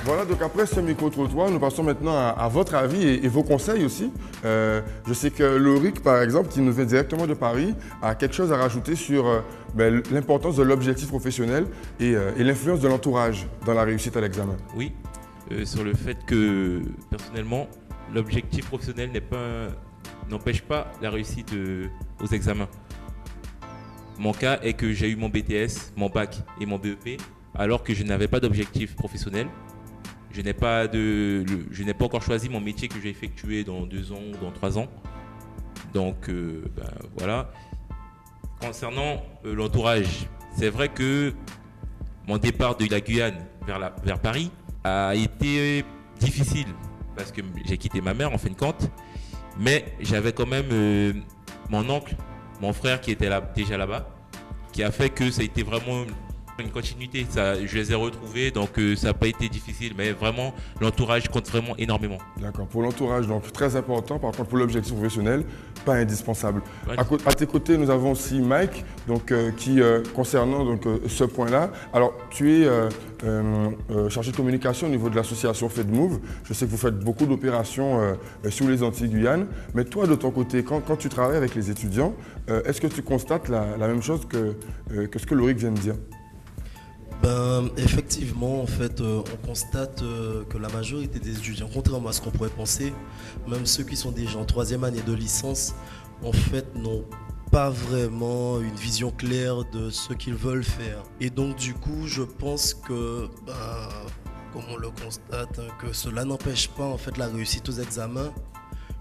Voilà, donc après ce micro-trottoir, nous passons maintenant à votre avis et vos conseils aussi. Je sais que Loïc, par exemple, qui nous vient directement de Paris, a quelque chose à rajouter sur l'importance de l'objectif professionnel et l'influence de l'entourage dans la réussite à l'examen. Oui, sur le fait que, personnellement, l'objectif professionnel n'empêche pas la réussite aux examens. Mon cas est que j'ai eu mon BTS, mon bac et mon BEP, alors que je n'avais pas d'objectif professionnel. Je n'ai pas encore choisi mon métier que je vais effectuer dans 2 ans ou dans 3 ans. Donc, voilà. Concernant l'entourage, c'est vrai que mon départ de la Guyane vers Paris a été difficile parce que j'ai quitté ma mère en fin de compte. Mais j'avais quand même mon oncle, mon frère qui était déjà là-bas, qui a fait que ça a été vraiment une continuité. Je les ai retrouvés, donc ça n'a pas été difficile, mais vraiment l'entourage compte vraiment énormément. D'accord, pour l'entourage, donc très important. Par contre, pour l'objectif professionnel, pas indispensable. Ouais. À tes côtés, nous avons aussi Mike, donc, qui, concernant ce point-là, alors tu es chargé de communication au niveau de l'association FedMove. Je sais que vous faites beaucoup d'opérations sur les Antilles-Guyane, mais toi, de ton côté, quand tu travailles avec les étudiants, est-ce que tu constates la même chose que ce que Loïc vient de dire? Effectivement, en fait, on constate que la majorité des étudiants, contrairement à ce qu'on pourrait penser, même ceux qui sont déjà en 3e année de licence, en fait, n'ont pas vraiment une vision claire de ce qu'ils veulent faire. Et donc, du coup, je pense que, comme on le constate, que cela n'empêche pas en fait la réussite aux examens,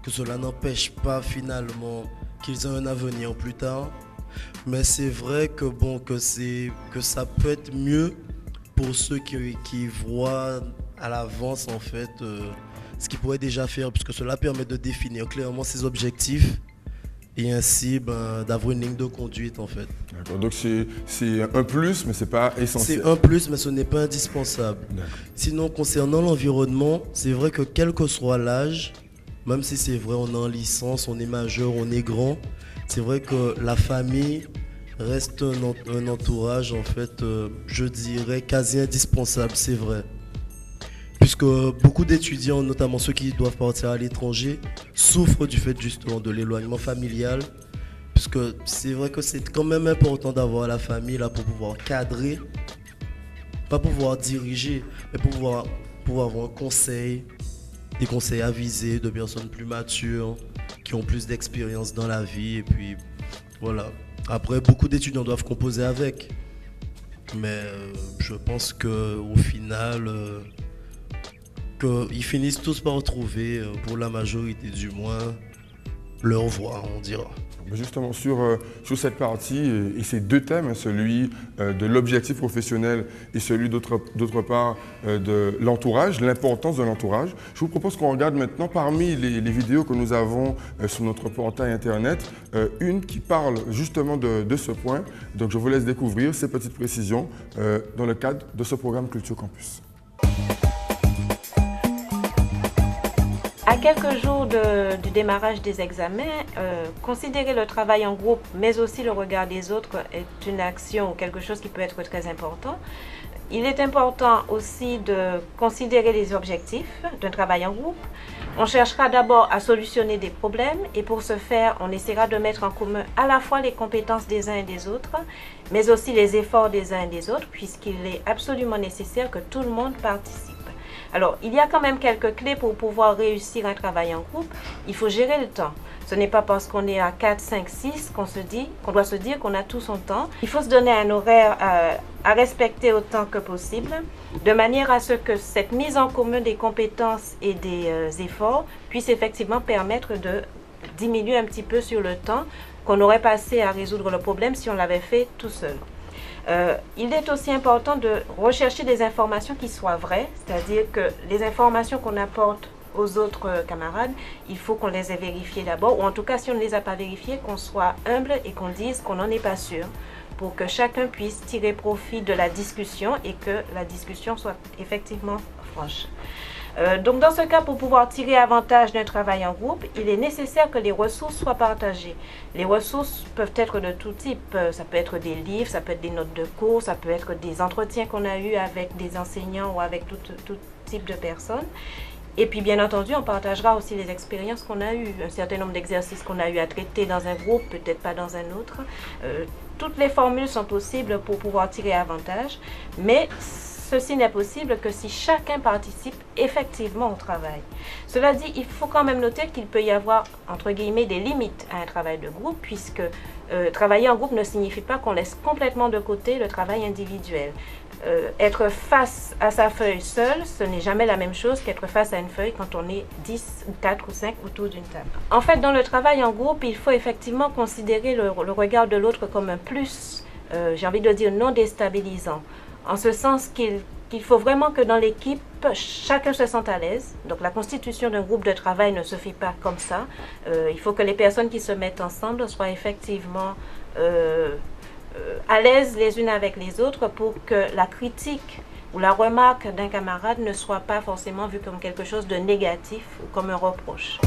que cela n'empêche pas finalement qu'ils aient un avenir plus tard. Mais c'est vrai que ça peut être mieux pour ceux qui voient à l'avance en fait ce qu'ils pourraient déjà faire, puisque cela permet de définir clairement ses objectifs et ainsi d'avoir une ligne de conduite en fait. D'accord, donc c'est un plus mais c'est pas essentiel. C'est un plus mais ce n'est pas indispensable. Sinon concernant l'environnement, c'est vrai que quel que soit l'âge, même si c'est vrai on est en licence, on est majeur, on est grand, c'est vrai que la famille reste un entourage, en fait, je dirais quasi indispensable, c'est vrai. Puisque beaucoup d'étudiants, notamment ceux qui doivent partir à l'étranger, souffrent du fait justement de l'éloignement familial. Puisque c'est vrai que c'est quand même important d'avoir la famille là pour pouvoir cadrer, pas pouvoir diriger, mais pour pouvoir avoir un conseil, des conseils avisés de personnes plus matures, qui ont plus d'expérience dans la vie et puis voilà. Après, beaucoup d'étudiants doivent composer avec, mais je pense qu'au final, qu'ils finissent tous par trouver, pour la majorité du moins, leur voie, on dira. Justement, sur cette partie et ces deux thèmes, celui de l'objectif professionnel et celui d'autre part de l'entourage, l'importance de l'entourage, je vous propose qu'on regarde maintenant parmi les vidéos que nous avons sur notre portail internet, une qui parle justement de ce point. Donc je vous laisse découvrir ces petites précisions dans le cadre de ce programme Culture Campus. À quelques jours du démarrage des examens, considérer le travail en groupe, mais aussi le regard des autres est une action ou quelque chose qui peut être très important. Il est important aussi de considérer les objectifs d'un travail en groupe. On cherchera d'abord à solutionner des problèmes et pour ce faire, on essaiera de mettre en commun à la fois les compétences des uns et des autres, mais aussi les efforts des uns et des autres, puisqu'il est absolument nécessaire que tout le monde participe. Alors, il y a quand même quelques clés pour pouvoir réussir un travail en groupe. Il faut gérer le temps. Ce n'est pas parce qu'on est à 4, 5, 6 qu'on doit se dire qu'on a tout son temps. Il faut se donner un horaire à respecter autant que possible, de manière à ce que cette mise en commun des compétences et des efforts puisse effectivement permettre de diminuer un petit peu sur le temps qu'on aurait passé à résoudre le problème si on l'avait fait tout seul. Il est aussi important de rechercher des informations qui soient vraies, c'est-à-dire que les informations qu'on apporte aux autres camarades, il faut qu'on les ait vérifiées d'abord, ou en tout cas si on ne les a pas vérifiées, qu'on soit humble et qu'on dise qu'on n'en est pas sûr, pour que chacun puisse tirer profit de la discussion et que la discussion soit effectivement franche. Donc dans ce cas, pour pouvoir tirer avantage d'un travail en groupe, il est nécessaire que les ressources soient partagées. Les ressources peuvent être de tout type. Ça peut être des livres, ça peut être des notes de cours, ça peut être des entretiens qu'on a eus avec des enseignants ou avec type de personnes. Et puis, bien entendu, on partagera aussi les expériences qu'on a eues, un certain nombre d'exercices qu'on a eu à traiter dans un groupe, peut-être pas dans un autre. Toutes les formules sont possibles pour pouvoir tirer avantage, mais ceci n'est possible que si chacun participe effectivement au travail. Cela dit, il faut quand même noter qu'il peut y avoir, entre guillemets, des limites à un travail de groupe, puisque travailler en groupe ne signifie pas qu'on laisse complètement de côté le travail individuel. Être face à sa feuille seule, ce n'est jamais la même chose qu'être face à une feuille quand on est 10 ou 4 ou 5 autour d'une table. En fait, dans le travail en groupe, il faut effectivement considérer le regard de l'autre comme un plus, j'ai envie de dire non déstabilisant, en ce sens qu'il faut vraiment que dans l'équipe, chacun se sente à l'aise. Donc la constitution d'un groupe de travail ne se fait pas comme ça. Il faut que les personnes qui se mettent ensemble soient effectivement à l'aise les unes avec les autres pour que la critique ou la remarque d'un camarade ne soit pas forcément vue comme quelque chose de négatif ou comme un reproche.